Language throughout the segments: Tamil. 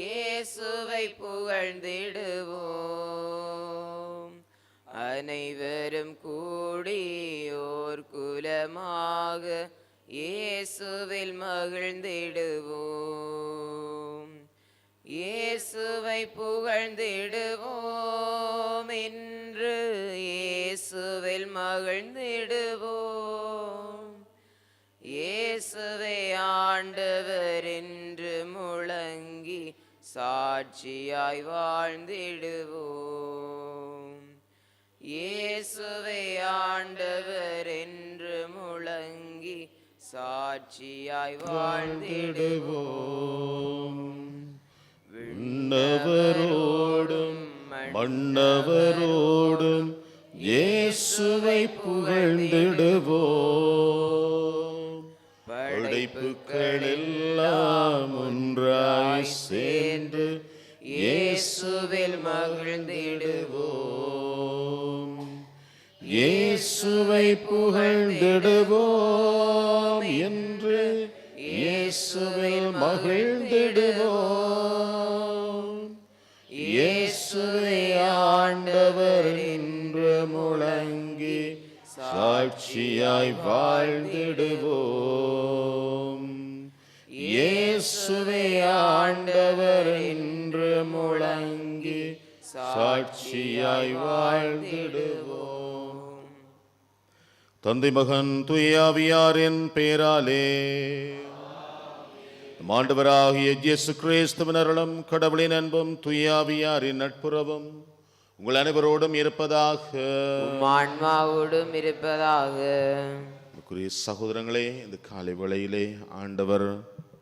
இயேசுவை புகழ்ந்திடுவோம். அனைவரும் கூடியோர் குலமாக இயேசுவில் மகிழ்ந்திடுவோம். இயேசுவை புகழ்ந்திடுவோம் என்று இயேசுவில் மகிழ்ந்திடுவோம். இயேசுவை ஆண்டவர் என்று முழங்கி சாட்சியாய் வாழ்ந்திடுவோம். இயேசுவை ஆண்டவர் என்று முழங்கி சாட்சியாய் வாழ்ந்திடுவோம். விண்ணவரோடும் மன்னவரோடும் இயேசுவை புகழ்ந்திடுவோம். படைப்புகள் எல்லாம் ஒன்றாய் சேர்ந்து இயேசுவில் மகிழ்ந்திடுவோம். இயேசுவை புகழ்ந்திடுவோம் என்று இயேசுவில் மகிழ்ந்திடுவோம். இயேசுவை ஆண்டவர் என்று முழங்கி சாட்சியாய் வாழ்ந்திடுவோம். இயேசுவை ஆண்டவர் என்று முழங்கி சாட்சியாய் வாழ்ந்திடுவோம். தந்தை மகன் தூய ஆவியாரின் பெயராலே ஆண்டவராகிய இயேசு கிறிஸ்துவின் அருளும் கடவுளின் அன்பும் தூய ஆவியாரின் நட்புறவும் உங்கள் அனைவரோடும் இருப்பதாக, ஆன்மாவோடும் இருப்பதாக. சகோதரங்களே, இந்த காலை வேளையிலே ஆண்டவர்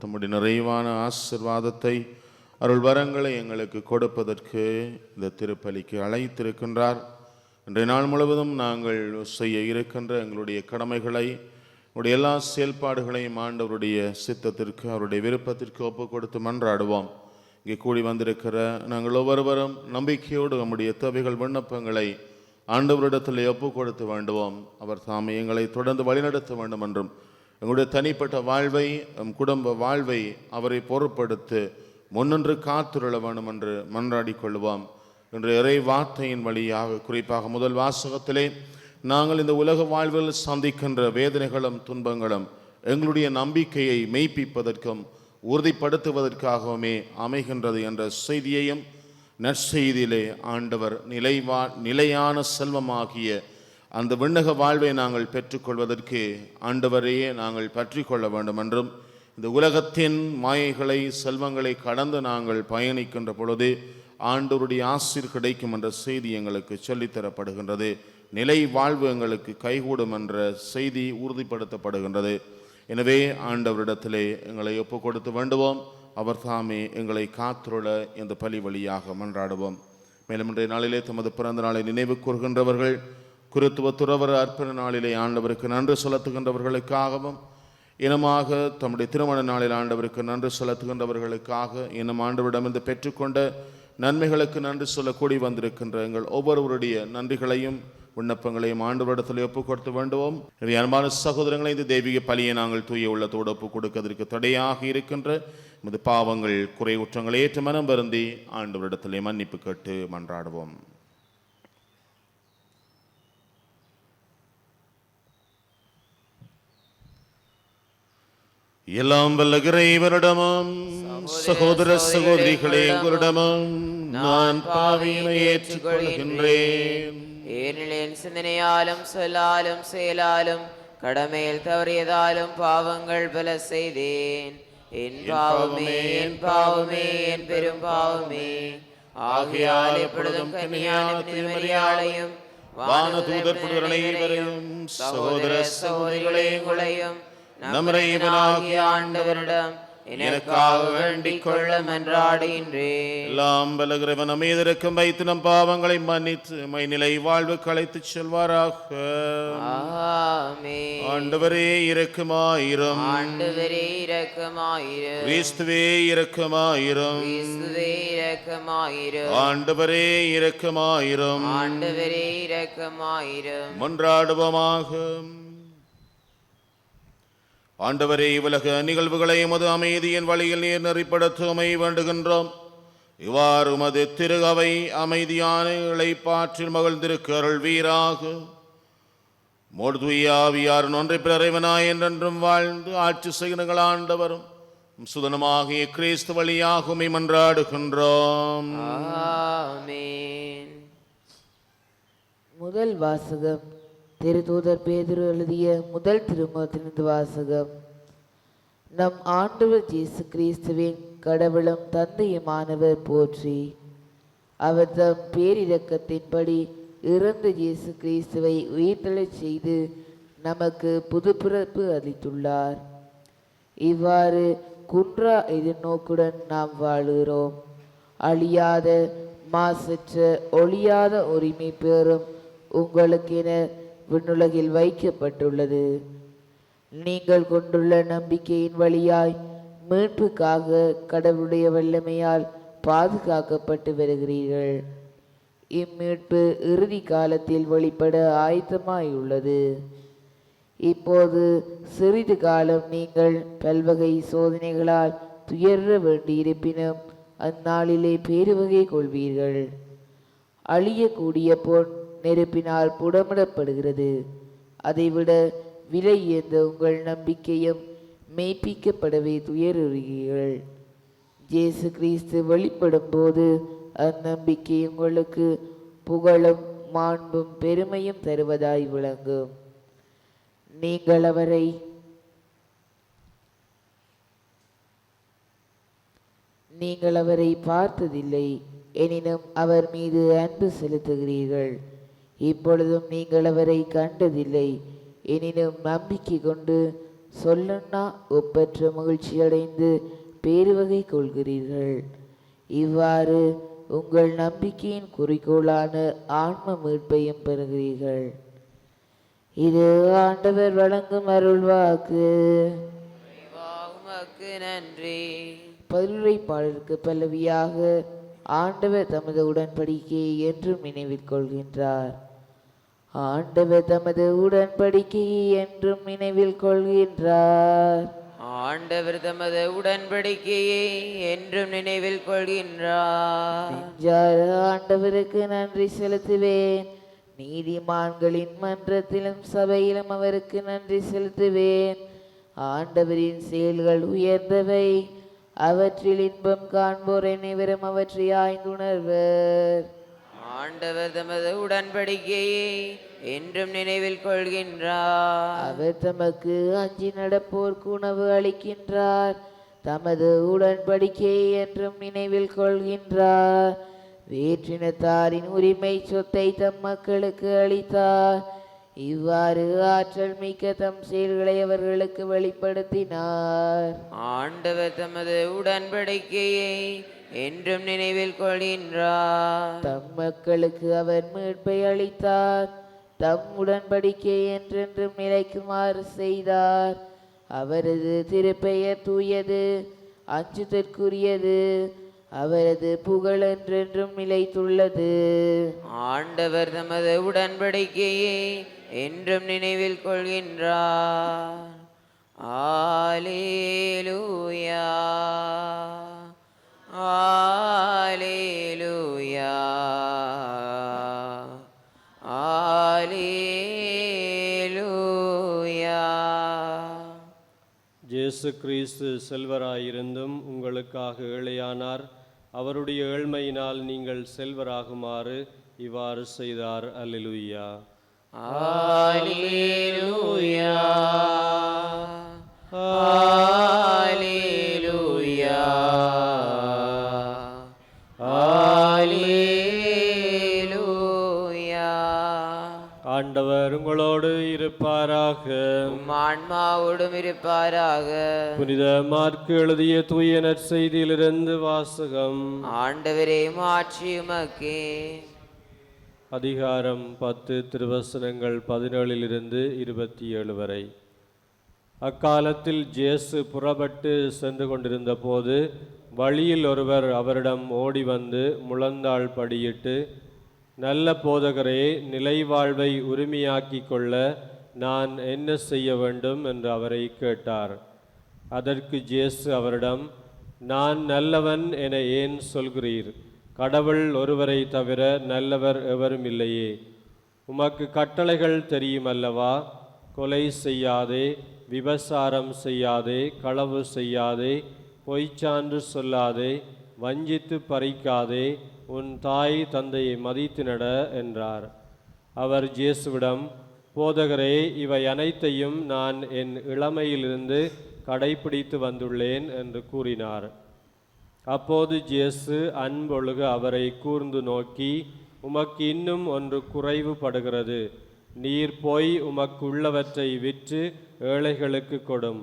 தம்முடைய நிறைவான ஆசீர்வாதத்தை அருள் வரங்களை எங்களுக்கு கொடுப்பதற்கு இந்த திருப்பலிக்கு அழைத்திருக்கின்றார். இன்றைய நாள் முழுவதும் நாங்கள் செய்ய இருக்கின்ற எங்களுடைய கடமைகளை, உடைய எல்லா செயல்பாடுகளையும் ஆண்டவருடைய சித்தத்திற்கு, அவருடைய விருப்பத்திற்கு ஒப்புக் கொடுத்து மன்றாடுவோம். இங்கே கூடி வந்திருக்கிற நாங்கள் ஒவ்வொருவரும் நம்பிக்கையோடு நம்முடைய தேவைகள் விண்ணப்பங்களை ஆண்டவரிடத்தில் ஒப்புக் கொடுத்து வேண்டுவோம். அவர் தாமே எங்களை தொடர்ந்து வழிநடத்த வேண்டும் என்றும், எங்களுடைய தனிப்பட்ட வாழ்வை, நம் குடும்ப வாழ்வை அவரை பொறுப்படுத்தி முன்னின்று காத்துருள வேண்டும் என்று மன்றாடி கொள்வோம். இன்று இறை வார்த்தையின் வழியாக, குறிப்பாக முதல் வாசகத்திலே நாங்கள் இந்த உலக வாழ்வில் சந்திக்கின்ற வேதனைகளும் துன்பங்களும் எங்களுடைய நம்பிக்கையை மெய்ப்பிப்பதற்கும் உறுதிப்படுத்துவதற்காகவுமே அமைகின்றது என்ற செய்தியையும் நற்செய்தியிலே ஆண்டவர் நிலையான செல்வமாகிய அந்த விண்ணக வாழ்வை நாங்கள் பெற்றுக்கொள்வதற்கு ஆண்டவரையே நாங்கள் பற்றி கொள்ள வேண்டும் என்றும், இந்த உலகத்தின் மாயைகளை, செல்வங்களை கடந்து நாங்கள் பயணிக்கின்ற பொழுது ஆண்டவருடைய ஆசீர் கிடைக்கும் என்ற செய்தி எங்களுக்கு சொல்லித்தரப்படுகின்றது. நிலை வாழ்வு எங்களுக்கு கைகூடும் என்ற செய்தி உறுதிப்படுத்தப்படுகின்றது. எனவே ஆண்டவரிடத்திலே எங்களை ஒப்புக் கொடுத்து வேண்டுவோம். அவர் தாமே எங்களை காத்துருள இந்த பலி வழியாக மன்றாடுவோம். மேலும் இன்றைய நாளிலே தமது பிறந்த நாளை நினைவு கூறுகின்றவர்கள், குருத்துவ துறவர அர்ப்பண நாளிலே ஆண்டவருக்கு நன்றி செலுத்துகின்றவர்களுக்காகவும், இனமாக தம்முடைய திருமண நாளில் ஆண்டவருக்கு நன்றி செலுத்துகின்றவர்களுக்காக, இன்னும் ஆண்டவரிடமிருந்து பெற்றுக்கொண்ட நன்மைகளுக்கு நன்றி சொல்ல கூடி வந்திருக்கின்ற எங்கள் ஒவ்வொருவருடைய நன்றிகளையும் விண்ணப்பங்களையும் ஆண்டவரிடத்தில் ஒப்புக் கொடுத்து வேண்டுவோம். எனவே அன்பான சகோதரங்களை, இந்த தெய்வீக பலியை நாங்கள் தூய உள்ளத்தோடு ஒப்புக் கொடுக்கிறதற்கு தடையாக இருக்கின்ற நமது பாவங்கள், குறை குற்றங்களை ஏற்று மனம் வருந்தி ஆண்டவரிடத்திலே மன்னிப்பு கேட்டு மன்றாடுவோம். எல்லாம் வல்ல இறைவனிடமும் சகோதர சகோதரிகளே உங்களிடமும் நான் பாவியினை ஏற்றுக்கொள்கின்றேன். ஏனெனில் சிந்தனையாலும் சொல்லாலும் செயலாலும் கடமையில் தவறியதாலும் பாவங்கள் பல செய்தேன். என் பாவமே, என் பாவமே, என் பெரும் பாவமே. ஆகையால் எப்பொழுதும் கன்னியாளையும் வானதூதர் புதரனைவரையும் சகோதர சகோதரிகளே உங்களையும் நம் இறைவனாகிய ஆண்டவரிடம் எனக்காக வேண்டிக் கொள்ள மன்றாடுகின்றேன். எல்லாம் வல்ல இறைவன் நம் மீது இரக்கம் வைத்து நம் பாவங்களை மன்னித்து மைநிலை வாழ்வுக்கு அழைத்துச் செல்வாராக. ஆமென். ஆண்டவரே இரக்கமாயிரும். ஆண்டவரே இரக்கமாயிரும். கிறிஸ்துவே இரக்கமாயிரும். கிறிஸ்துவே இரக்கமாயிரும். ஆண்டவரே இரக்கமாயிரும். ஆண்டவரே இரக்கமாயிரும். மன்றாடுவோமாக. ஆண்டவரே, உலக நிகழ்வுகளை எமது அமைதியின் வழியில் நீர் நெறிப்படுத்துமை வேண்டுகின்றோம். இவ்வாறு உமது திருகவை அமைதியான இளைப்பாற்றில் மகிழ்ந்திருக்க அருள்வீராக. மோடுதுயாவியார் ஒன்றை பிறரைவனாய் என்றென்றும் வாழ்ந்து ஆட்சி செய்கிற ஆண்டவரும் சுதனமாகிய கிறிஸ்து வழியாக உம்மை மன்றாடுகின்றோம். ஆமென். முதல் வாசகம். திருத்தூதர் பேதுரு எழுதிய முதல் திருமுகத்திலிருந்து வாசகம். நம் ஆண்டவர் இயேசு கிறிஸ்துவின் கடவுளும் தந்தையுமானவர் போற்றி. அவர் தம் பேரிரக்கத்தின்படி இறந்த இயேசு கிறிஸ்துவை உயிர்த்தெழச் செய்து நமக்கு புதுப்பிறப்பு அளித்துள்ளார். இவ்வாறு குன்றா எதிர்நோக்குடன் நாம் வாழுகிறோம். அழியாத மாசற்ற ஒழியாத உரிமை பெறும் உங்களுக்கென விண்ணுலகில் வைக்கப்பட்டுள்ளது. நீங்கள் கொண்டுள்ள நம்பிக்கையின் வழியாய் மீட்புக்காக கடவுளுடைய வல்லமையால் பாதுகாக்கப்பட்டு வருகிறீர்கள். இம்மீட்பு இறுதி காலத்தில் வெளிப்பட ஆயத்தமாயுள்ளது. இப்போது சிறிது காலம் நீங்கள் பல்வகை சோதனைகளால் துயர வேண்டியிருப்பினும் அந்நாளிலே பேருவகை கொள்வீர்கள். அழியக்கூடிய பொன் நெருப்பினால் புடமிடப்படுகிறது. அதைவிட விலை உயர்ந்த உங்கள் நம்பிக்கையும் மெய்ப்பிக்கப்படவே துயருகிறீர்கள். இயேசு கிறிஸ்து வெளிப்படும் போது அந்நம்பிக்கை உங்களுக்கு புகழும் மாண்பும் பெருமையும் தருவதாய் விளங்கும். நீங்கள் அவரை பார்த்ததில்லை, எனினும் அவர் மீது அன்பு செலுத்துகிறீர்கள். இப்பொழுதும் நீங்கள் அவரை கண்டதில்லை, எனினும் நம்பிக்கை கொண்டு சொல்லன்னா ஒப்பற்ற மகிழ்ச்சியடைந்து பேருவகை கொள்கிறீர்கள். இவ்வாறு உங்கள் நம்பிக்கையின் குறிக்கோளான ஆன்ம மீட்பையும் பெறுகிறீர்கள். இது ஆண்டவர் வழங்கும் அருள்வாக்கு. உமக்கு நன்றி. பதிலுரை பாடலுக்கு பல்லவியாக ஆண்டவர் தமது உடன்படிக்கையை என்றும் நினைவில் கொள்கின்றார். ஆண்டவர் தமது உடன்படிக்கையை என்றும் நினைவில் கொள்கின்றார். ஆண்டவர் தமது உடன்படிக்கையை என்றும் நினைவில் கொள்கின்றார். நெஞ்சார ஆண்டவருக்கு நன்றி செலுத்துவேன். நீதிமான்களின் மன்றத்திலும் சபையிலும் அவருக்கு நன்றி செலுத்துவேன். ஆண்டவரின் செயல்கள் உயர்ந்தவை, அவற்றில் இன்பம் காண்போர் அனைவரும் அவற்றை ஆய்ந்துணர்வர். ஆண்டவர் தமது உடன்படிக்கையை என்றும் நினைவில் கொள்கின்றார். அவர் தமக்கு அஞ்சி நடப்போர்க்கு உணவு அளிக்கின்றார். தமது உடன்படிக்கையை என்றும் நினைவில் கொள்கின்றார். வேற்றினத்தாரின் உரிமை சொத்தை தம் மக்களுக்கு அளித்தார். இவ்வாறு ஆற்றல் மிக்க தம் செயல்களை அவர்களுக்கு வெளிப்படுத்தினார். ஆண்டவர் தமது உடன்படிக்கையை என்றும் நினைவில் கொள்கின்றார். தம் மக்களுக்கு அவர் மீட்பை அளித்தார். தம் உடன்படிக்கை என்றென்றும் நிலைக்குமாறு செய்தார். அவரது திருப்பெயர் தூயது, அஞ்சுதற்குரியது. அவரது புகழ் என்றென்றும் நிலைத்துள்ளது. ஆண்டவர் தமது உடன்படிக்கையை என்றும் நினைவில் கொள்கின்றார். Hallelujah, hallelujah, hallelujah. இயேசு கிறிஸ்து செல்வராயிருந்தும் உங்களுக்காக ஏழையானார். அவருடைய ஏழ்மையினால் நீங்கள் செல்வராகுமாறு இவ்வாறு செய்தார். அல்லேலூயா. Alleluia, Alleluia, Alleluia. ஆண்டவர் உங்களோடு இருப்பாராக. உம் ஆன்மாவோடும் இருப்பாராக. புனித மாற்கு எழுதிய தூய நற்செய்தியிலிருந்து வாசகம். ஆண்டவரே மாட்சி உமக்கே. அதிகாரம் 10 திருவசனங்கள் 17 27 வரை. அக்காலத்தில் இயேசு புறப்பட்டு சென்று கொண்டிருந்த போது வழியில் ஒருவர் அவரிடம் ஓடி வந்து முழந்தாள் படியிட்டு, நல்ல போதகரே, நிலைவாழ்வை உரிமையாக்கிக் கொள்ள நான் என்ன செய்ய வேண்டும் என்று அவரை கேட்டார். அதற்கு இயேசு அவரிடம், நான் நல்லவன் என ஏன் சொல்கிறீர்? கடவுள் ஒருவரை தவிர நல்லவர் எவரும் இல்லையே. உமக்கு கட்டளைகள் தெரியுமல்லவா? கொலை செய்யாதே, விபசாரம் செய்யாதே, களவு செய்யாதே, பொய்ச்சான்று சொல்லாதே, வஞ்சித்து பறிக்காதே, உன் தாய் தந்தையை மதித்து நட என்றார். அவர் இயேசுவிடம், போதகரே, இவை அனைத்தையும் நான் என் இளமையிலிருந்து கடைப்பிடித்து வந்துள்ளேன் என்று கூறினார். அப்போது இயேசு அன்பொழுக அவரை கூர்ந்து நோக்கி, உமக்கு இன்னும் ஒன்று குறைவுபடுகிறது. நீர் போய் உமக்குள்ளவற்றை விற்று ஏழைகளுக்கு கொடும்.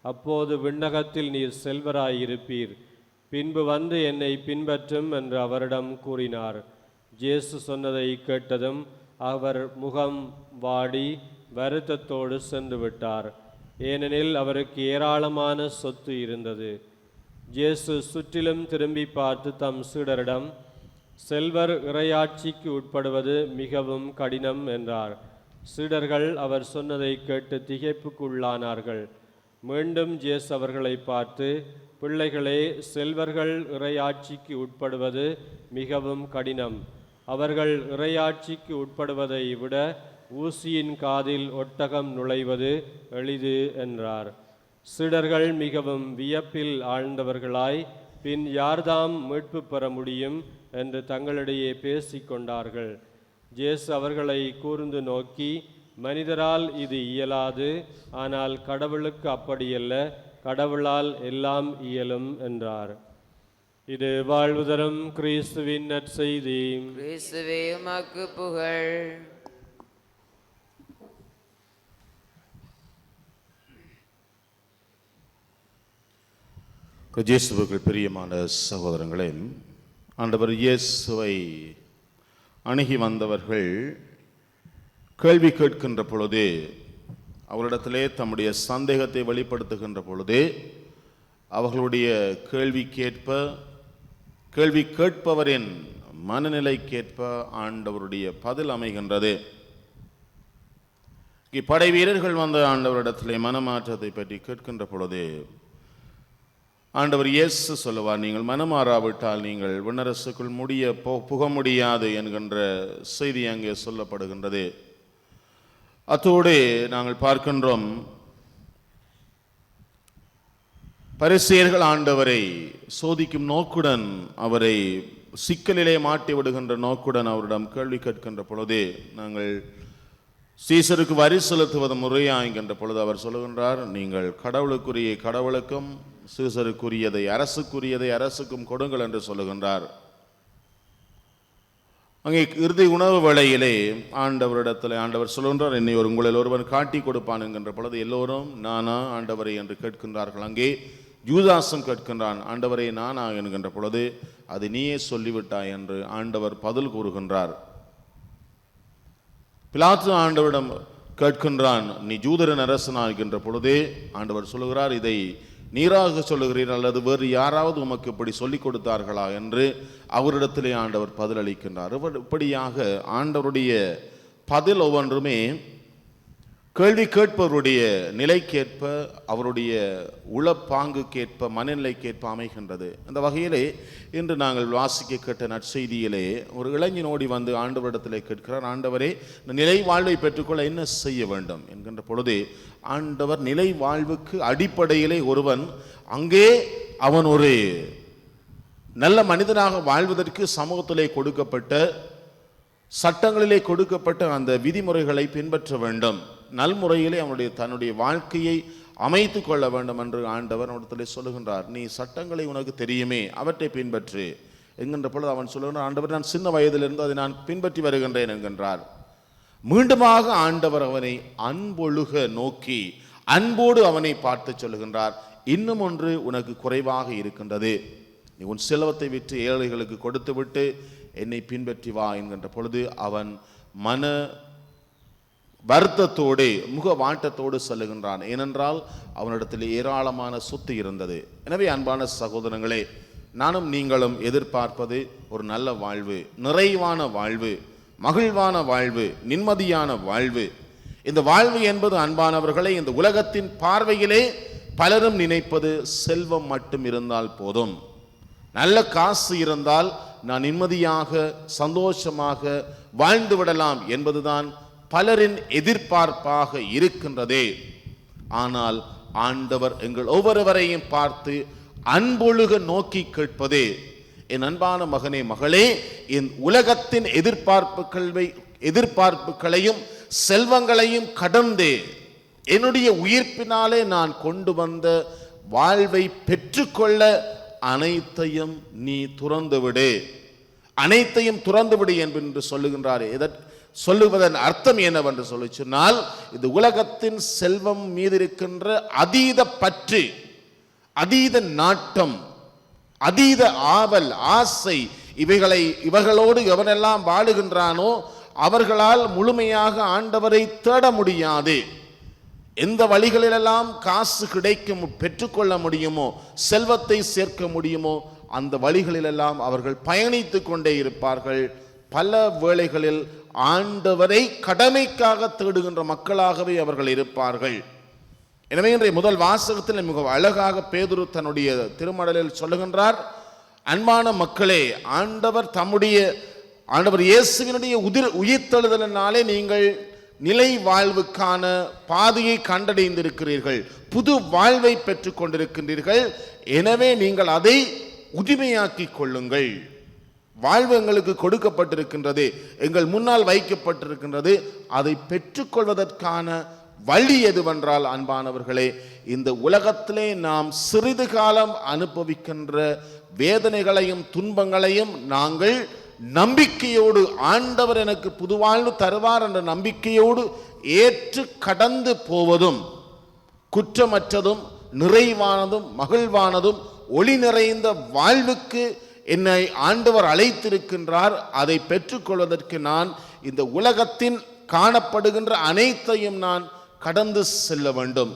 அப்போது விண்ணகத்தில் நீர் செல்வராயிருப்பீர். பின்பு வந்து என்னை பின்பற்றும் என்று அவரிடம் கூறினார். இயேசு சொன்னதை கேட்டதும் அவர் முகம் வாடி வருத்தத்தோடு சென்று விட்டார். ஏனெனில் அவருக்கு ஏராளமான சொத்து இருந்தது. இயேசு சுற்றிலும் திரும்பி பார்த்து தம் சீடரிடம், செல்வர் இறையாட்சிக்கு உட்படுவது மிகவும் கடினம் என்றார். சீடர்கள் அவர் சொன்னதை கேட்டு திகைப்புக்குள்ளானார்கள். மீண்டும் இயேசு அவர்களை பார்த்து, பிள்ளைகளே, செல்வர்கள் இறையாட்சிக்கு உட்படுவது மிகவும் கடினம். அவர்கள் இறையாட்சிக்கு உட்படுவதை விட ஊசியின் காதில் ஒட்டகம் நுழைவது எளிது என்றார். சீடர்கள் மிகவும் வியப்பில் ஆழ்ந்தவர்களாய், பின் யார்தாம் மீட்பு பெற முடியும் என்று தங்களிடையே பேசிக்கொண்டார்கள். இயேசு அவர்களை கூர்ந்து நோக்கி, மனிதரால் இது இயலாது, ஆனால் கடவுளுக்கு அப்படியல்ல, கடவுளால் எல்லாம் இயலும் என்றார். இது வாழ்வு தரும் கிறிஸ்துவின் நற்செய்தி. கிறிஸ்துவே உமக்கு புகழ். இயேசுவுக்குள் பிரியமான சகோதரங்களே, ஆண்டவர் இயேசுவை அணுகி வந்தவர்கள் கேள்வி கேட்கின்ற பொழுது, அவரிடத்திலே தம்முடைய சந்தேகத்தை வெளிப்படுத்துகின்ற பொழுது, அவர்களுடைய கேள்வி கேட்பவரின் மனநிலைக்கேற்ப ஆண்டவருடைய பதில் அமைகின்றது. படை வீரர்கள் வந்த ஆண்டவரிடத்திலே மனமாற்றத்தை பற்றி கேட்கின்ற பொழுது ஆண்டவர் இயேசு சொல்லுவார், நீங்கள் மனமாறாவிட்டால் நீங்கள் விண்ணரசுக்குள் புக முடியாது என்கின்ற செய்தி அங்கே சொல்லப்படுகின்றது. அத்தோடு நாங்கள் பார்க்கின்றோம், பரிசேயர்கள் ஆண்டவரை சோதிக்கும் நோக்குடன், அவரை சிக்கலிலே மாட்டி விடுகின்ற நோக்குடன் அவரிடம் கேள்வி கேட்கின்ற பொழுது, நாங்கள் சீசருக்கு வரி செலுத்துவது முறையா என்கின்ற பொழுது அவர் சொல்லுகின்றார், நீங்கள் கடவுளுக்குரிய கடவுளுக்கும் சீசருக்குரியதை அரசுக்குரியதை அரசுக்கும் கொடுங்கள் என்று சொல்லுகின்றார். அங்கே இறுதி உணவு வேளையிலே ஆண்டவரிடத்தில் ஆண்டவர் சொல்லுகின்றார், என்னை உங்களில் ஒருவன் காட்டி கொடுப்பான் என்கின்ற பொழுது எல்லோரும் நானா ஆண்டவரை என்று கேட்கின்றார்கள். அங்கே யூதாசும் கேட்கின்றான், ஆண்டவரே நானா என்கின்ற பொழுது, அது நீயே சொல்லிவிட்டாய் என்று ஆண்டவர் பதில் கூறுகின்றார். பிலாத்து ஆண்டவரிடம் கேட்கின்றான், நீ யூதரின் அரசனா என்கின்ற பொழுதே ஆண்டவர் சொல்லுகிறார், இதை நீராக சொல்லுகிறீர் அல்லது வேறு யாராவது உமக்கு இப்படி சொல்லிக் கொடுத்தார்களா என்று அவரிடத்திலே ஆண்டவர் பதிலளிக்கின்றார். இப்படியாக ஆண்டவருடைய பதில் ஒவ்வொன்றுமே கேள்வி கேட்பவருடைய நிலைக்கேற்ப, அவருடைய உளப்பாங்குக்கேற்ப, மனநிலைக்கேற்ப அமைகின்றது. அந்த வகையிலே இன்று நாங்கள் வாசிக்க கேட்ட நற்செய்தியிலே ஒரு இளைஞனோடி வந்து ஆண்டவரிடத்திலே கேட்கிறார், ஆண்டவரே, நிலை வாழ்வை பெற்றுக்கொள்ள என்ன செய்ய வேண்டும் என்கின்ற பொழுது, ஆண்டவர் நிலை வாழ்வுக்கு அடிப்படையிலே ஒருவன் அங்கே அவன் ஒரு நல்ல மனிதனாக வாழ்வதற்கு சமூகத்திலே கொடுக்கப்பட்ட சட்டங்களிலே கொடுக்கப்பட்ட அந்த விதிமுறைகளை பின்பற்ற வேண்டும், நல்முறையிலே தன்னுடைய வாழ்க்கையை அமைத்து கொள்ள வேண்டும் என்று ஆண்டவர் அவனிடத்திலே சொல்லுகின்றார். நீ சட்டங்களை உனக்கு தெரியுமே, அவற்றை பின்பற்று என்கின்ற பொழுது அவன் சொல்லுகின்றான், ஆண்டவர், நான் சின்ன வயதிலிருந்து அதை நான் பின்பற்றி வருகின்றேன் என்கின்றார். மீண்டுமாக ஆண்டவர் அவனை அன்பொழுக நோக்கி அன்போடு அவனை பார்த்து சொல்லுகின்றார், இன்னும் ஒன்று உனக்கு குறைவாக இருக்கின்றது, நீ உன் செல்வத்தை விற்று ஏழைகளுக்கு கொடுத்து விட்டு என்னை பின்பற்றி வா என்கின்ற பொழுது அவன் மன வருத்தத்தோடு முக வாட்டத்தோடு செல்லுகின்றான். ஏனென்றால் அவனிடத்தில் ஏராளமான சொத்து இருந்தது. எனவே அன்பான சகோதரங்களே, நானும் நீங்களும் எதிர்பார்ப்பது ஒரு நல்ல வாழ்வு, நிறைவான வாழ்வு, மகிழ்வான வாழ்வு, நிம்மதியான வாழ்வு. இந்த வாழ்வு என்பது அன்பானவர்களை இந்த உலகத்தின் பார்வையிலே பலரும் நினைப்பது செல்வம் மட்டும் இருந்தால் போதும், நல்ல காசு இருந்தால் நான் நிம்மதியாக சந்தோஷமாக வாழ்ந்து விடலாம் என்பதுதான் பலரின் எதிர்பார்ப்பாக இருக்கின்றதே. ஆனால் ஆண்டவர் எங்கள் ஒவ்வொருவரையும் பார்த்து அன்பொழுக நோக்கி கேட்பதே, என் அன்பான மகனே மகளே, என் உலகத்தின் எதிர்பார்ப்புகளையும் செல்வங்களையும் கடந்தே என்னுடைய உயிர்ப்பினாலே நான் கொண்டு வந்த வாழ்வை பெற்றுக்கொள்ள அனைத்தையும் நீ துறந்துவிடு, அனைத்தையும் துறந்துவிடு என்று சொல்லுகின்றார். சொல்லுவதன் அர்த்தம் என்னவென்று சொல்லி சொன்னால், இந்த உலகத்தின் செல்வம் மீது இருக்கின்ற அதீத பற்று, அதீத நாட்டம், அதீத ஆவல், ஆசை, இவைகளோடு எவனெல்லாம் வாழுகின்றானோ அவர்களால் முழுமையாக ஆண்டவரை தேட முடியாது. எந்த வழிகளிலெல்லாம் காசு கிடைக்கும் பெற்றுக்கொள்ள முடியுமோ, செல்வத்தை சேர்க்க முடியுமோ, அந்த வழிகளிலெல்லாம் அவர்கள் பயணித்து கொண்டே இருப்பார்கள். பல வேளைகளில் ஆண்டவரை கடமைக்காக தேடுகின்ற மக்களாகவே அவர்கள் இருப்பார்கள். எனவே இன்றைய முதல் வாசகத்தில் மிக அழகாக பேதுரு தன்னுடைய திருமடலில் சொல்லுகின்றார், அன்பான மக்களே, ஆண்டவர் இயேசுவினுடைய உயிர்த்தெழுதலினாலே நீங்கள் நிலை வாழ்வுக்கான பாதையை கண்டடைந்திருக்கிறீர்கள், புது வாழ்வை பெற்றுக் கொண்டிருக்கின்றீர்கள். எனவே நீங்கள் அதை உரிமையாக்கி கொள்ளுங்கள். வாழ்வு எங்களுக்கு கொடுக்கப்பட்டிருக்கின்றது, எங்கள் முன்னால் வைக்கப்பட்டிருக்கின்றது. அதை பெற்றுக்கொள்வதற்கான வழி எதுவென்றால், அன்பானவர்களே, இந்த உலகத்திலே நாம் சிறிது காலம் அனுபவிக்கின்ற வேதனைகளையும் துன்பங்களையும் நாங்கள் நம்பிக்கையோடு, ஆண்டவர் எனக்கு புது வாழ்வு தருவார் என்ற நம்பிக்கையோடு ஏற்று கடந்து போவதும், குற்றமற்றதும் நிறைவானதும் மகிழ்வானதும் ஒளி நிறைந்த வாழ்வுக்கு என்னை ஆண்டவர் அழைத்திருக்கின்றார். அதை பெற்றுக்கொள்வதற்கு நான் இந்த உலகத்தின் காணப்படுகின்ற அனைத்தையும் நான் கடந்து செல்ல வேண்டும்.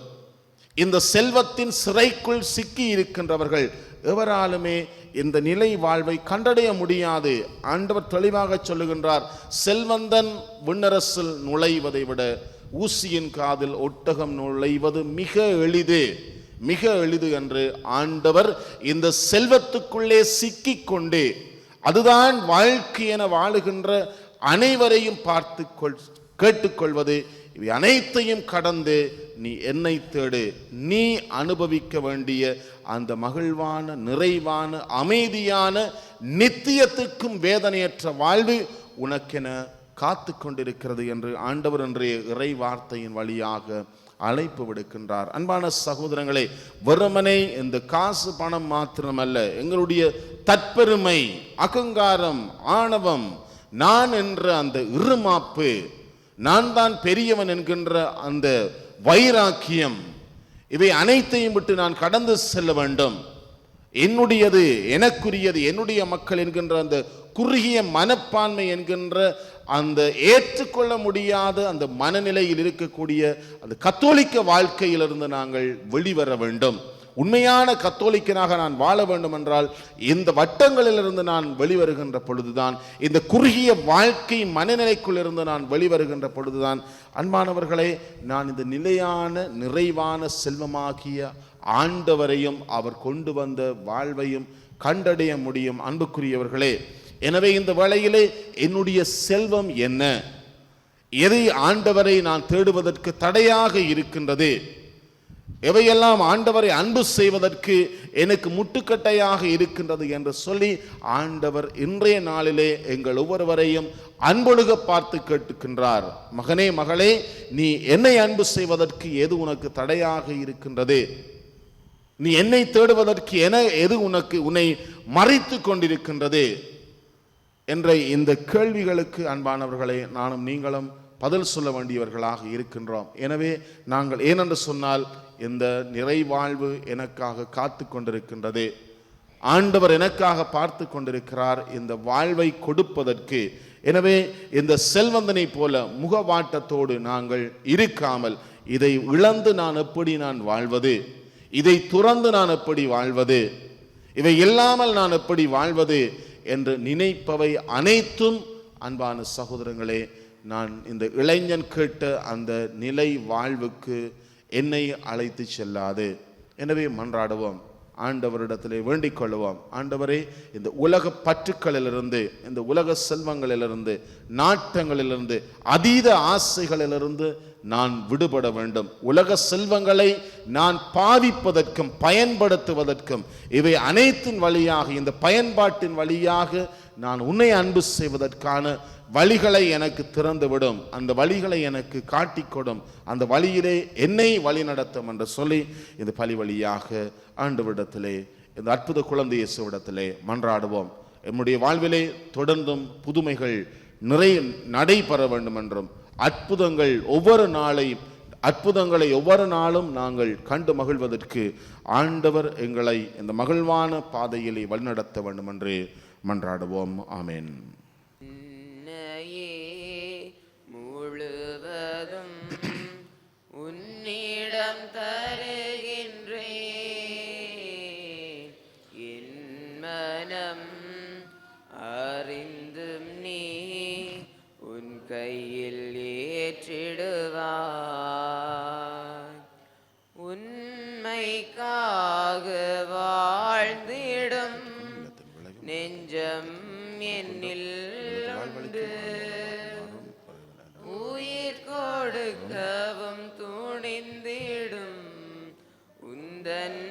இந்த செல்வத்தின் சிறைக்குள் சிக்கி இருக்கின்றவர்கள் எவராலுமே இந்த நிலை வாழ்வை கண்டடைய முடியாது. ஆண்டவர் தெளிவாக சொல்லுகின்றார், செல்வந்தன் விண்ணரசில் நுழைவதை விட ஊசியின் காதில் ஒட்டகம் நுழைவது மிக எளிது, மிக எளிது என்று ஆண்டவர் இந்த செல்வத்துக்குள்ளே சிக்கிக் கொண்டு அதுதான் வாழ்க்கை என வாழுகின்ற அனைவரையும் பார்த்து கேட்டுக்கொள்வது, இவை அனைத்தையும் கடந்து நீ என்னை தேடு, நீ அனுபவிக்க வேண்டிய அந்த மகிழ்வான நிறைவான அமைதியான நித்தியத்துக்கும் வேதனையற்ற வாழ்வு உனக்கென காத்து கொண்டிருக்கிறது என்று ஆண்டவர் இன்றைய இறை வார்த்தையின் வழியாக அழைப்பு விடுக்கின்றார். அன்பான சகோதரங்களே, வெறுமனே இந்த காசு பணம் மாத்திரமல்ல, எங்களுடைய தற்பெருமை, அகங்காரம், ஆணவம், நான் என்ற அந்த இருமாப்பு, நான் தான் பெரியவன் என்கின்ற அந்த வைராக்கியம், இவை அனைத்தையும் விட்டு நான் கடந்து செல்ல வேண்டும். என்னுடையது, எனக்குரியது, என்னுடைய மக்கள் என்கின்ற அந்த குறுகிய மனப்பான்மை என்கின்ற அந்த ஏற்றுக்கொள்ள முடியாத அந்த மனநிலையில் இருக்கக்கூடிய அந்த கத்தோலிக்க வாழ்க்கையிலிருந்து நாங்கள் வெளிவர வேண்டும். உண்மையான கத்தோலிக்கனாக நான் வாழ வேண்டும் என்றால் இந்த வட்டங்களிலிருந்து நான் வெளிவருகின்ற பொழுதுதான், இந்த குறுகிய வாழ்க்கை மனநிலைக்குள் இருந்து நான் வெளிவருகின்ற பொழுதுதான், அன்பானவர்களே, நான் இந்த நிலையான நிறைவான செல்வமாகிய ஆண்டவரையும் அவர் கொண்டு வந்த வாழ்வையும் கண்டடைய முடியும். அன்புக்குரியவர்களே, எனவே இந்த வேளையிலே என்னுடைய செல்வம் என்ன, எதை ஆண்டவரை நான் தேடுவதற்கு தடையாக இருக்கின்றது, எவையெல்லாம் ஆண்டவரை அன்பு செய்வதற்கு எனக்கு முட்டுக்கட்டையாக இருக்கின்றது என்று சொல்லி ஆண்டவர் இன்றைய நாளிலே எங்கள் ஒவ்வொருவரையும் அன்பொழுக பார்த்து கேட்டுக்கின்றார். மகனே மகளே, நீ என்னை அன்பு செய்வதற்கு எது உனக்கு தடையாக இருக்கின்றது? நீ என்னை தேடுவதற்கு எது உன்னை மறைத்து கொண்டிருக்கின்றது என்ற இந்த கேள்விகளுக்கு அன்பானவர்களே நானும் நீங்களும் பதில் சொல்ல வேண்டியவர்களாக இருக்கின்றோம். எனவே நாங்கள் ஏனென்று சொன்னால், இந்த நிறைவாழ்வு எனக்காக காத்து கொண்டிருக்கின்றது, ஆண்டவர் எனக்காக பார்த்து கொண்டிருக்கிறார் இந்த வாழ்வை கொடுப்பதற்கு. எனவே இந்த செல்வந்தனை போல முகவாட்டத்தோடு நாங்கள் இருக்காமல், இதை இழந்து நான் எப்படி வாழ்வது, இதை துறந்து நான் எப்படி வாழ்வது, இவை இல்லாமல் நான் எப்படி வாழ்வது என்று நினைப்பவை அனைத்தும் அன்பான சகோதரங்களே, நான் இந்த இளைஞன் கேட்ட அந்த நிலை வாழ்வுக்கு என்னை அழைத்து செல்லாது. எனவே மன்றாடுவோம், ஆண்டவரிடத்திலே வேண்டிக் கொள்ளுவோம். ஆண்டவரே, இந்த உலக பற்றுக்களிலிருந்து, இந்த உலக செல்வங்களிலிருந்து, நாட்டங்களிலிருந்து, அதீத ஆசைகளிலிருந்து நான் விடுபட வேண்டும். உலக செல்வங்களை நான் பாவிப்பதற்கும் பயன்படுத்துவதற்கும் இவை அனைத்தின் வழியாக, இந்த பயன்பாட்டின் வழியாக நான் உன்னை அன்பு செய்வதற்கான வழிகளை எனக்கு திறந்துவிடும், அந்த வழிகளை எனக்கு காட்டிக்கொடும், அந்த வழியிலே என்னை வழி நடத்தும் என்று சொல்லி இந்த பலி வழியாக ஆண்டவரிடத்திலே, இந்த அற்புத குழந்தை இயேசுவிடத்திலே மன்றாடுவோம். நம்முடைய வாழ்விலே தொடர்ந்தும் புதுமைகள் நடைபெற வேண்டும் என்றும், அற்புதங்களை ஒவ்வொரு நாளும் நாங்கள் கண்டு மகிழ்வதற்கு ஆண்டவர் எங்களை இந்த மகிழ்வான பாதையிலே வழிநடத்த வேண்டும் என்று மன்றாடுவோம். ஆமென். முழுவதும் உன்னிடம் தருகின்றேன், என் மனம் அறிந்தும் நீ உன் கையில் ஏற்றிடுவாய். உண்மைக்காக வாழ்ந்திடும் நெஞ்சம் என்னில் உண்டு, உயிர் கொடுக்கவும் துணிந்திடும் உந்தன்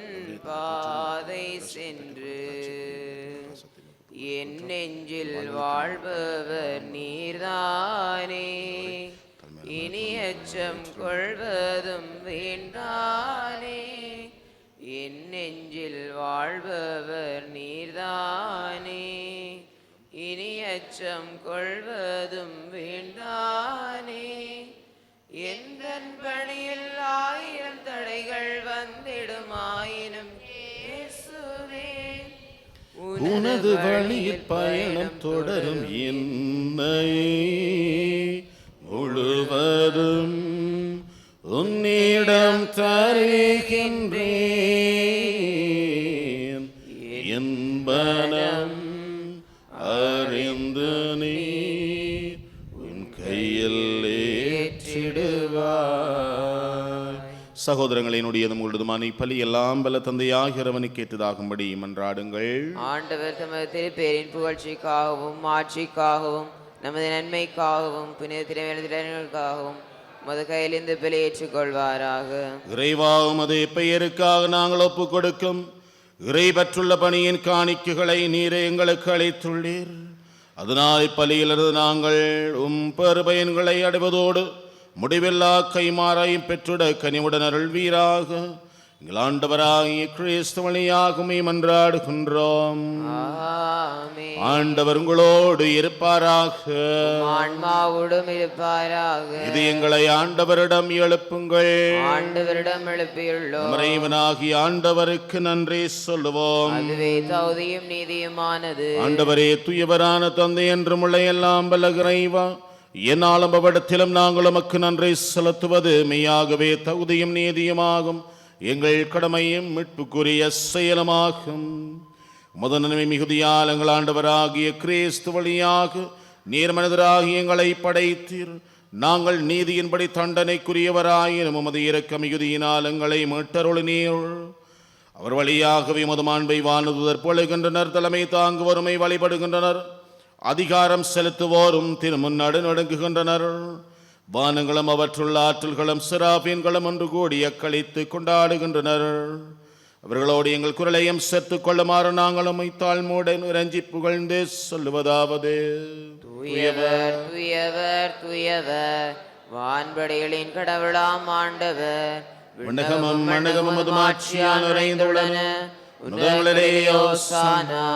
பாதை சென்று, என் நெஞ்சில் வாழ்பவர் நீர்தானே, இனி அச்சம் கொள்வதும் வேண்டானே. என் நெஞ்சில் வாழ்பவர் நீர்தானே, இனி அச்சம் கொள்வதும் வேண்டானே. எந்தன் பணியில் 1000 தடைகள் வந்திடுமாயினும் இயேசுவே, உனது வழியில் பயணம் தொடரும் என்னை முழுவதும் உன்னிடம் தருகின்றேன், என் மனம் அறிந்து நீ உன் கையில் ஏற்றிடுவாய். சகோதரங்களினுடையதும் உங்களுதுமான இப்பலி எல்லாம் பல தந்தையாகிறவனை கேட்டதாகும்படி மன்றாடுங்கள். ஆண்டவர் தமது திருப்பேரின் புகழ்ச்சிக்காகவும் ஆட்சிக்காகவும் நமது நன்மைக்காகவும் புனித திருவிழாக்களுக்காகவும் மது கையில் இந்த பலி ஏற்றுக்கொள்வாராக. இறைவாகும் அதே பெயருக்காக நாங்கள் ஒப்புக் கொடுக்கும் இறைபற்றுள்ள பணியின் காணிக்கைகளை நீரே எங்களுக்கு அளித்துள்ளீர். அதனால் இப்பலியிலிருந்து நாங்கள் பெருபயன்களை அடைவதோடு முடிவில்லா கைமாறாயும் பெற்றுட கனிவுடன் அருள்வீராக. எங்கள் ஆண்டவராகிய கிறிஸ்து வழியாக மன்றாடுகின்றோம். ஆண்டவர் உங்களோடு இருப்பாராக, ஆன்மாவோடும் இருப்பாராக. இது எங்களை ஆண்டவரிடம் எழுப்புங்கள். ஆண்டவரிடம் எழுப்பியுள்ளோம். இறைவனாகிய ஆண்டவருக்கு நன்றி சொல்லுவோம். அதுவே தகுதியும் நீதியுமானது. ஆண்டவரே, தூயவரான தந்தை என்றும் உள்ள எல்லாம் வல்ல இறைவா, என்னாலும் அவ்விடத்திலும் நாங்கள் உமக்கு நன்றி செலுத்துவது மெய்யாகவே தகுதியும் நீதியுமாகும், எங்கள் கடமையும் மீட்புக்குரிய செயலுமாகும். முதன்மை மிகுதியால் எங்கள் ஆண்டவராகிய கிறிஸ்து வழியாக நீர் மனிதராகி எங்களை படைத்தீர். நாங்கள் நீதியின்படி தண்டனைக்குரியவராயினும் உமது இரக்க மிகுதியினால் எங்களை மீட்டருளினீர். அவர் வழியாகவே உமது மாண்பை வானுதர் பொழுகின்றனர், தலைமை தாங்குவோருமை வழிபடுகின்றனர், அதிகாரம் செலுத்துவோரும் திருமுன்னடு நடுங்குகின்றனர். வானங்களும் அவற்றுள்ள ஆற்றல்களும் சிராபீன்களும் ஒன்று கூடி அக்களித்து கொண்டாடுகின்றனர். அவர்களோடு எங்கள் குரலையும் சேர்த்துக் கொள்ளுமாறு நாங்கள் உம்மை தாழ்மையுடன் இறைஞ்சி புகழ்ந்து சொல்லுவதாவது: தூயவர் தூயவர் தூயவர், வான்படைகளின் கடவுளாம் ஆண்டவர். விண்ணகமும் மண்ணகமும் மதுமாட்சியால் நிறைந்துள்ளன. உன்னதங்களிலே ஓசானா.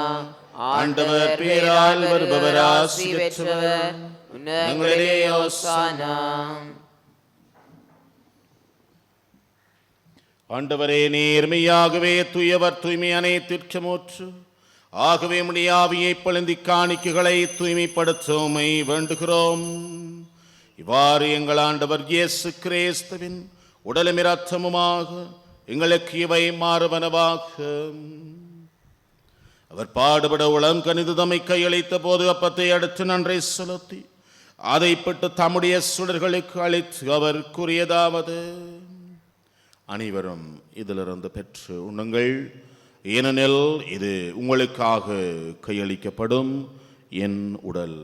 ஆண்டவர் பேரால் வருபவர் ஆசி பெற்றவர். உன்னதங்களிலே ஓசானா. ஆண்டவரே, நேர்மையாகவே தூயவர், தூய்மை அனைத்திற்கும் ஊற்று. ஆகவே முடியாவியை பழுந்தி காணிக்கைகளை தூய்மைப்படுத்துமை வேண்டுகிறோம். இவ்வாறு எங்கள் ஆண்டவர் இயேசு கிறிஸ்துவின் உடலும் இரத்தமுமாக எங்களுக்கு இவை மாறுவனவாக. அவர் பாடுபட உளம் கனிந்து தம்மை கையளித்த போது அப்பத்தை அடுத்து நன்றை செலுத்தி அதை பெற்று தம்முடைய சுடர்களுக்கு அளித்து அவர் கூறியதாவது: அனைவரும் இதிலிருந்து பெற்று உண்ணுங்கள். ஏனெனில் இது உங்களுக்காக கையளிக்கப்படும் என் உடல்.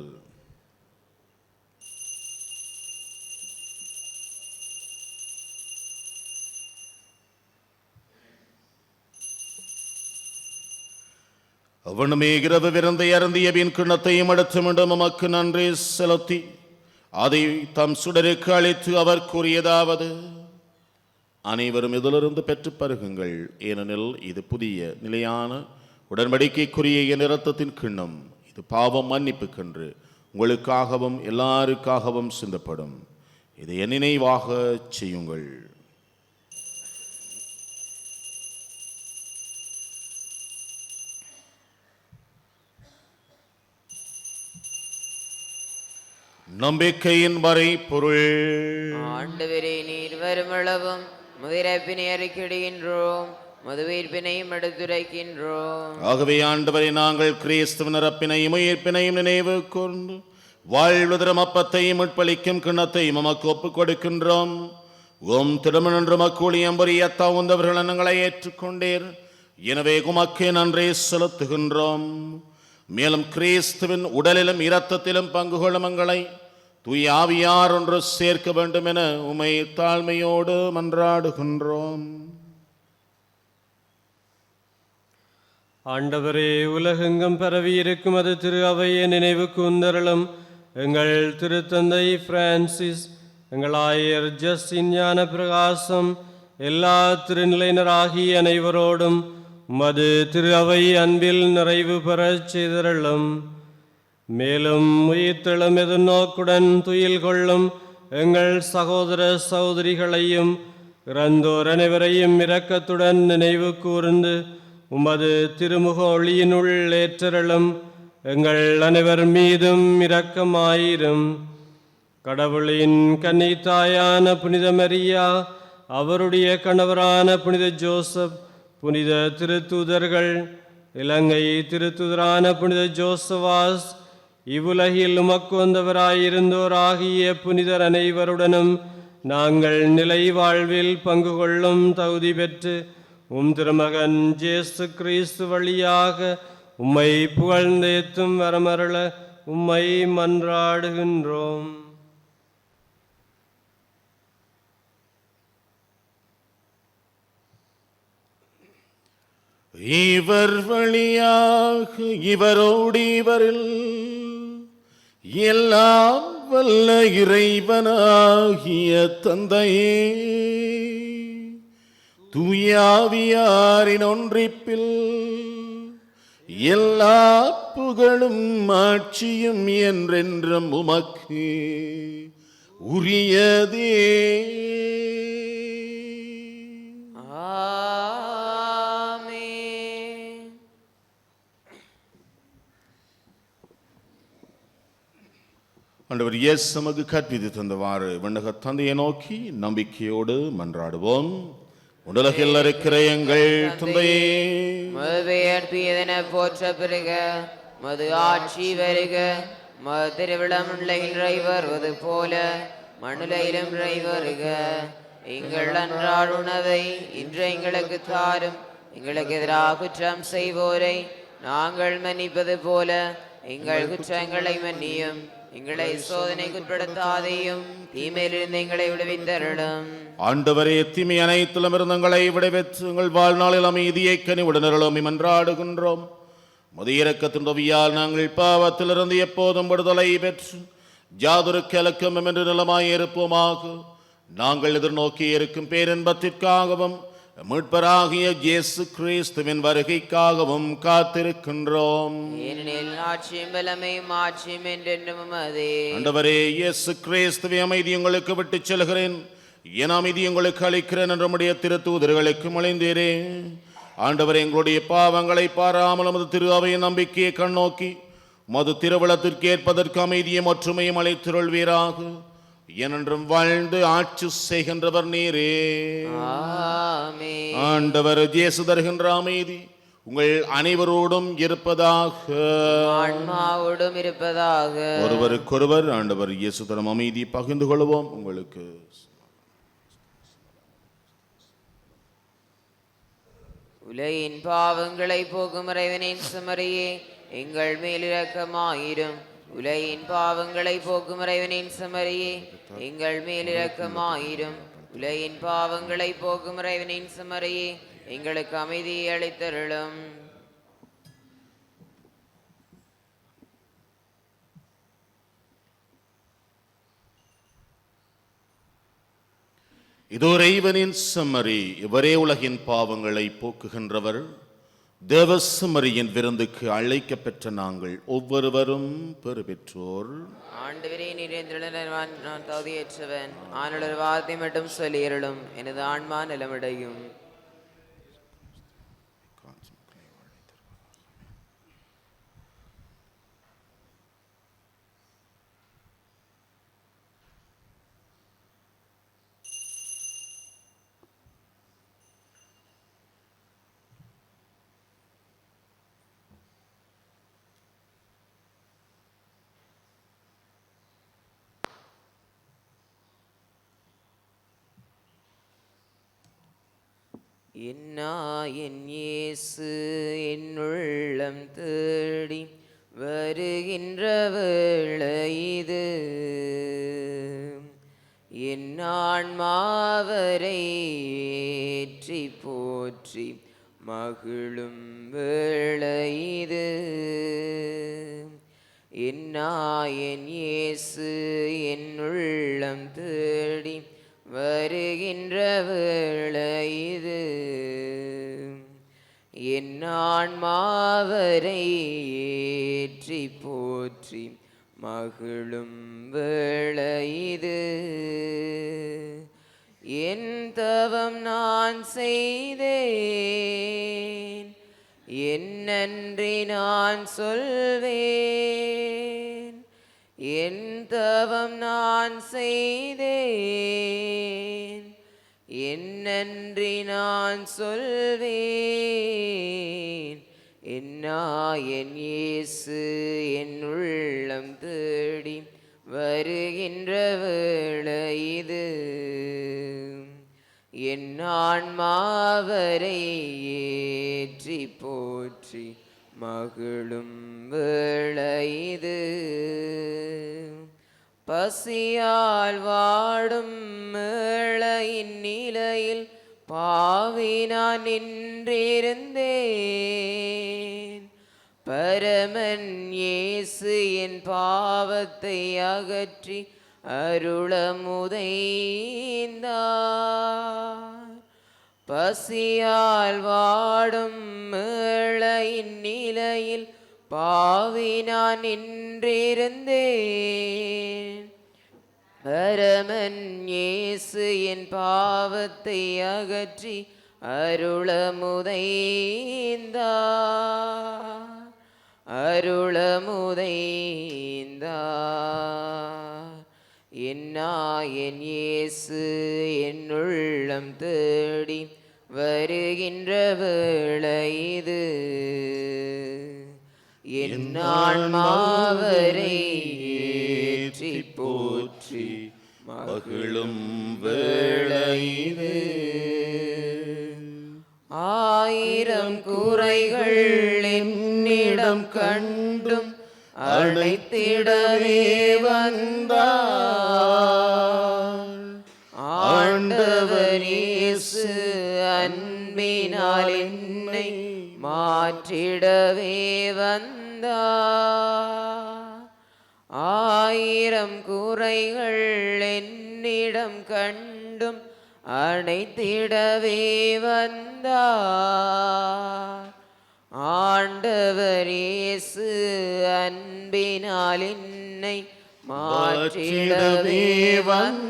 அவனுமே இரவு விருந்தை அருந்திய பின் கிண்ணத்தையும் எடுத்து மீண்டும் உமக்கு நன்றி செலுத்தி அதை தம் சுடருக்கு அளித்து அவர் கூறியதாவது: அனைவரும் இதிலிருந்து பெற்று பருகுங்கள். ஏனெனில் இது புதிய நிலையான உடன்படிக்கைக்குரிய என் இரத்தத்தின் கிண்ணம். இது பாவம் மன்னிப்புக்கென்று உங்களுக்காகவும் எல்லாருக்காகவும் சிந்தப்படும். இதை என் நினைவாக செய்யுங்கள். நம்பிக்கையின் வரை பொருள். ஆண்டவரே, நீர் வருமளவும் முதிரப்பினை அறிக்கையிடுகின்றோம், மதுவீர்ப்பினையும் எடுத்துரைக்கின்றோம். ஆகவே ஆண்டவரை, நாங்கள் கிறிஸ்துவின் இறப்பினையும் உயிர்ப்பினையும் நினைவு கொண்டு வாழ்வு தரும் அப்பத்தையும் உட்பளிக்கும் கிண்ணத்தையும் உமக்கு ஒப்புக் கொடுக்கின்றோம். உம் திருமணன்று மக்கூலியம் புரிய தகுந்தவர்கள் எங்களை ஏற்றுக்கொண்டீர். எனவே உமக்கு நன்றி செலுத்துகின்றோம். மேலும் கிறிஸ்துவின் உடலிலும் இரத்தத்திலும் பங்கு கொள்ளும் எங்களை தூய ஆவியார் ஒன்று சேர்க்க வேண்டும் என உம்மை தாழ்மையோடு மன்றாடுகின்றோம். ஆண்டவரே, உலகெங்கும் பரவி இருக்கும் அது திரு அவையை நினைவு கூர்ந்தருளும். எங்கள் திருத்தந்தை பிரான்சிஸ், எங்கள் ஆயர் ஜஸ்டின் ஞான பிரகாசம், எல்லா திருநிலையினராகிய அனைவரோடும் உமது திரு அவை அன்பில் நிறைவு பெறச் செய்தருளும். மேலும் உயிர்த்தெழும் எதிர்நோக்குடன் துயில் கொள்ளும் எங்கள் சகோதர சகோதரிகளையும் இறந்தோர் அனைவரையும் இரக்கத்துடன் நினைவு கூர்ந்து உமது திருமுக ஒளியினுள் ஏற்றருளும். எங்கள் அனைவர் மீதும் இரக்கமாயிரும். கடவுளின் கன்னித்தாயான புனித மரியா, அவருடைய கணவரான புனித ஜோசப், புனித திருத்தூதர்கள், இலங்கை திருத்தூதரான புனித ஜோசவாஸ், இவ்வுலகில் உமக்கு வந்தவராயிருந்தோராகிய புனிதர் அனைவருடனும் நாங்கள் நிலை வாழ்வில் பங்கு கொள்ளும் தகுதி பெற்று உம் திருமகன் இயேசு கிறிஸ்து வழியாக உம்மை புகழ்ந்தேத்தும் வரமருள உம்மை மன்றாடுகின்றோம். இவர் வழியாக இவரோடு இவரில் எல்லாம் வல்ல இறைவனாகிய தந்தையே, தூயாவியாரின் ஒன்றிப்பில் எல்லா புகழும் ஆட்சியும் என்றென்றும் உமக்கு உரியதே. ஆண்டவர் இயேசு நமக்கு கற்பித்து தந்தவாறு விண்ணக தந்தையை நோக்கி நம்பிக்கையோடு மன்றாடுவோம். உலகில் இருக்கிற எங்கள் தந்தையே, மது பெயர் தூயதென போற்ற பெறுக, மது ஆட்சி வருக, மது திருவிழம் உலகில் வருவது போல மண்ணுலகிலும் வருக. எங்கள் அன்றாட உணவை இன்று எங்களுக்கு தாரும். எங்களுக்கு எதிராக குற்றம் செய்வோரை நாங்கள் மன்னிப்பது போல எங்கள் குற்றங்களை மன்னியும். எங்களை சோதனைக்குட்படுத்தாதையும் தீமையிலிருந்து எங்களை விடுவித்தருளும். ஆண்டவரே, தீமை அனைத்திலும் இருந்து எங்களை விடுவித்து எங்கள் வாழ்நாளில் அமைதியை கனிவுடனருளும் மன்றாடுகின்றோம். முதிய இரக்கத்தின் உதவியால் நாங்கள் பாவத்திலிருந்து எப்போதும் விடுதலை பெற்று ஜாதுரு கலக்கம் என்று நிலமாய் இருப்போமாக. நாங்கள் எதிர்நோக்கி இருக்கும் பேரின்பத்திற்காகவும் மீட்பராகிய இயேசு கிறிஸ்துவின் வருகைக்காகவும் காத்திருக்கின்றோம். ஏனெனில் ஆட்சியும் பலமையும் ஆட்சியும் என்றென்றும் உமதே. ஆண்டவரே, இயேசு கிறிஸ்துவை அமைதி உங்களுக்கு விட்டுச் செல்கிறேன், என் அமைதி உங்களுக்கு அளிக்கிறேன் என்று நம்முடைய திருத்தூதர்களுக்கு மொழிந்தீரே. ஆண்டவரே, எங்களுடைய பாவங்களை பாராமல் நமது திரு அவையின் நம்பிக்கையை கண்ணோக்கி மது திருவிழத்திற்கு ஏற்பதற்கு அமைதியும் ஒற்றுமையும் அளித்திருள்வீராக. என்றும் வாழ்ந்து ஆட்சி செய்கின்றவர் நீரே. ஆமென். ஆண்டவர் இயேசு தருகின்ற அமைதி உங்கள் அனைவரோடும் இருப்பதாக, ஆன்மாவோடும் இருப்பதாக. ஒருவருக்கொருவர் ஆண்டவர் இயேசு தரும் அமைதி பகிர்ந்து கொள்வோம். உங்களுக்கு உலகின் பாவங்களை போக்கும் இறைவனின் செம்மறியே எங்கள் மேல் இரக்கமாயிரும். உலகின் பாவங்களை போக்கும் இறைவனின் செம்மறியே எங்கள் மேல் இரக்கமாயிரும். உலகின் பாவங்களை போக்கும் இறைவனின் செம்மறியே எங்களுக்கு அமைதியை அளித்தருளும். இதோ இறைவனின் செம்மறி, இவரே உலகின் பாவங்களை போக்குகின்றவர். தேவசமரியின் விருந்துக்கு அழைக்கப்பெற்ற நாங்கள் ஒவ்வொருவரும் பெறு பெற்றோர். ஆண்டவரே, நான் தகுதியற்றவன், ஆனால் ஒரு வார்த்தை மட்டும் சொல்லியருளும், எனது ஆன்மா நலமடையும். என் இயேசு என்னுள்ளம் தேடி வருகின்ற வேளை இது, என் ஆன்மாவரை ஏற்றி போற்றி மகிழும் வேளை இது. என் இயேசு என்னுள்ளம் தேடி வருகின்ற வேளை இது, என் ஆன்மாவரை ஏற்றி போற்றி மகிழும் வேளை இது. என் தவம் நான் செய்தேன், என் நன்றி நான் சொல்வேன். என் தவம் நான் செய்தேன், என் நன்றி நான் சொல்வேன். என் இயேசு என் உள்ளம் தேடி வருகின்ற வேளை இது, என் ஆன்மாவரை ஏற்றி போற்றி மகிழும் வேளை இது. பசியால் வாடும் ஏழையின் நிலையில் பாவி நான் நின்றிருந்தேன். பரமன் இயேசு என் பாவத்தை அகற்றி அருளமுதைந்தார். பசியால் வாடும் ஏழையின் நிலையில் பாவி நான் நின்றிருந்தேன். பரமன் இயேசு என் பாவத்தை அகற்றி அருளமுதைந்தார். அருளமுதைந்தார். என் இயேசு என் உள்ளம் தேடி வருகின்ற வேளை இது, என் ஆன்மாவரை ஏற்றி போற்றி மகிழும் வேளை இது. ஆயிரம் குறைகள் என்னிடம் கண்டும் அழைத்திடவே வந்தார். ஆண்டவர் இயேசு அன்பினால் என்னை மாற்றிடவே வந்தார். ஆயிரம் குறைகள் என்னிடம் கண்டும் அணைத்திடவே வந்தார். ஆண்டவர் இயேசு அன்பினால் என்னை மாற்றிடவே வந்தார்.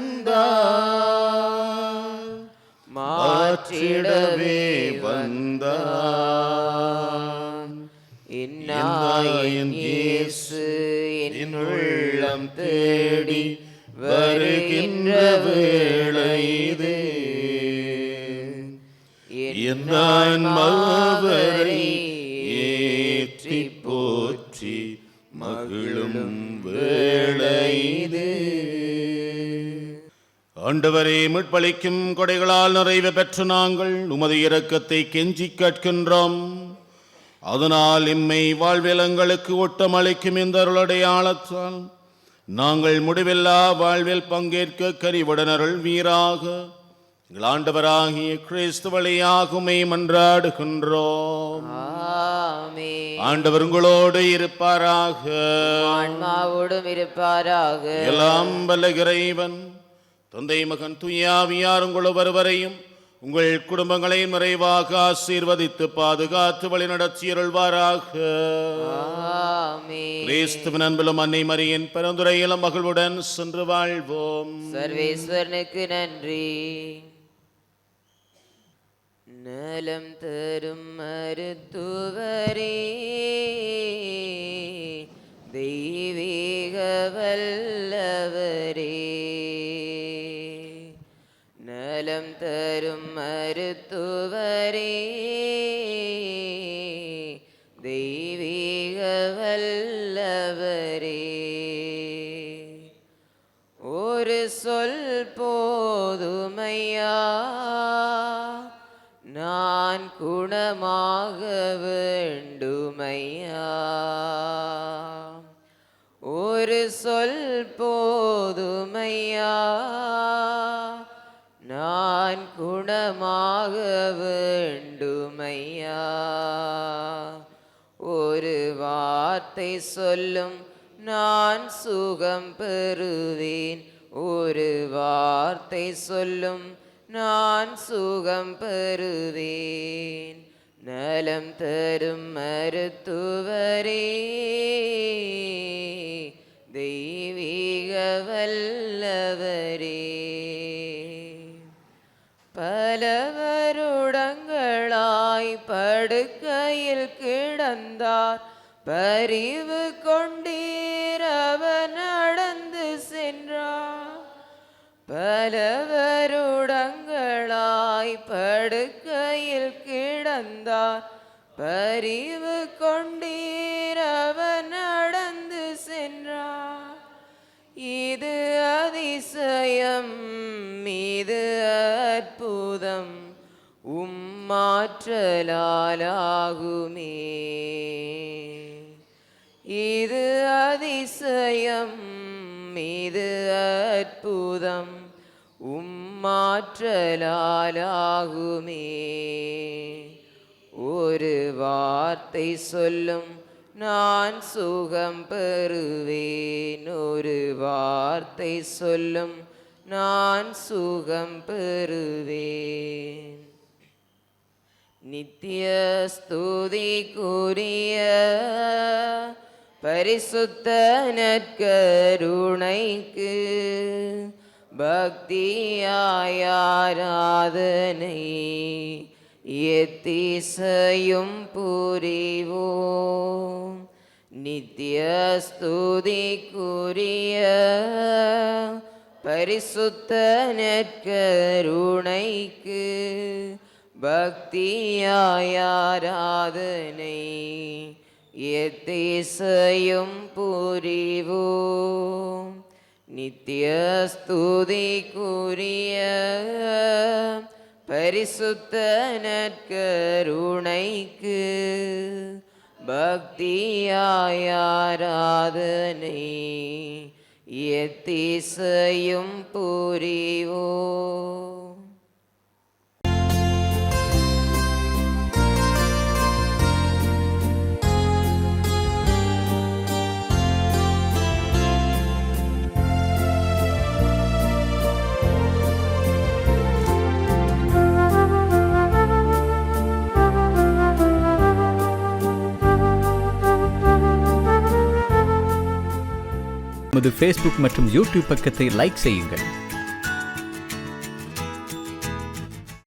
மாற்றிடவே வந்தார். என் இயேசு என் உள்ளம் தேடி வருகின்ற வேளை இது, என் ஆன்மாவரை ஏற்றி போற்றி மகிழும் வேளை இது. ஆண்டவரே, மீட்பளிக்கும் கொடைகளால் நிறைவு பெற்ற நாங்கள் உமது இரக்கத்தை கெஞ்சி கேட்கின்றோம். அதனால் இம்மை வாழ்விலங்களுக்கு ஓட்டமளிக்கும் இந்த அருளடையாளத்தால் நாங்கள் முடிவில்லா வாழ்வில் பங்கேற்க கரிவுடனருள் வீராக எங்கள் ஆண்டவராகிய கிறிஸ்து வழியாகுமே மன்றாடுகின்றோம். ஆமென். ஆண்டவர் உங்களோடு இருப்பாராக. ஆன்மாவோடும் இருப்பாராக. எல்லாம் வல்ல இறைவன் தந்தை, மகன், தூய ஆவியார் உங்கள் ஒவ்வொருவரையும் உங்கள் குடும்பங்களை நிறைவாக ஆசீர்வதித்து பாதுகாத்து வழிநடத்தி அருள்வாராக. ஆமென். கிறிஸ்துவின் அன்பிலும் அன்னை மரியின் பெருந்துரையிலும் மகிழ்வுடன் சென்று வாழ்வோம். சர்வேஸ்வரனுக்கு நன்றி. நலம் தரும் மருத்துவரே, தெய்வீக வல்லவரே, நலம் தரும் மருத்துவரே, தெய்வீக வல்லவரே, ஒரு சொல் போதுமையா, நான் குணமாக வேண்டுமையா, ஒரு சொல் போதுமையா, நான் குணமாக வேண்டுமையா, ஒரு வார்த்தை சொல்லும் நான் சுகம் பெறுவேன், ஒரு வார்த்தை சொல்லும் நான் சுகம் பெறுவேன், நலம் தரும் மருத்துவரே, தெய்வீக வல்லவரே, பல வருடங்களாய் படுக்கையில் கிடந்தார், பரிவு கொண்டீர் அவர் நடந்து சென்றார், பல வருடங்களாய் படுக்கையில் கிடந்தார், பரிவு கொண்டீர் அவர் நடந்து சென்றார், இது அதிசயம், இது அற்புதம், உம்மாற்றலாலாகுமே, இது அதிசயம், இது அற்புதம், உம்மாற்றலாலாகுமே, ஒரு வார்த்தை சொல்லும் நான் சுகம் பெறுவேன், ஒரு வார்த்தை சொல்லும் நான் சுகம் பெறுவேன், நித்திய ஸ்துதிக்குரிய பரிசுத்த நற்கருணைக்கு பக்தியாய் ஆராதனை எத்திசையும் புரிவோம், நித்திய ஸ்துதிக்குரிய பரிசுத்த நற்கருணைக்கு பக்தியாய் ஆராதனை எத்திசையும் புரிவோம், நித்திய ஸ்துதிக்குரிய பரிசுத்த நற்கருணைக்கு பக்தியாய் ஆராதனை எத்திசையும் புரிவோம். நமது ஃபேஸ்புக் மற்றும் யூடியூப் பக்கத்தை லைக் செய்யுங்கள்.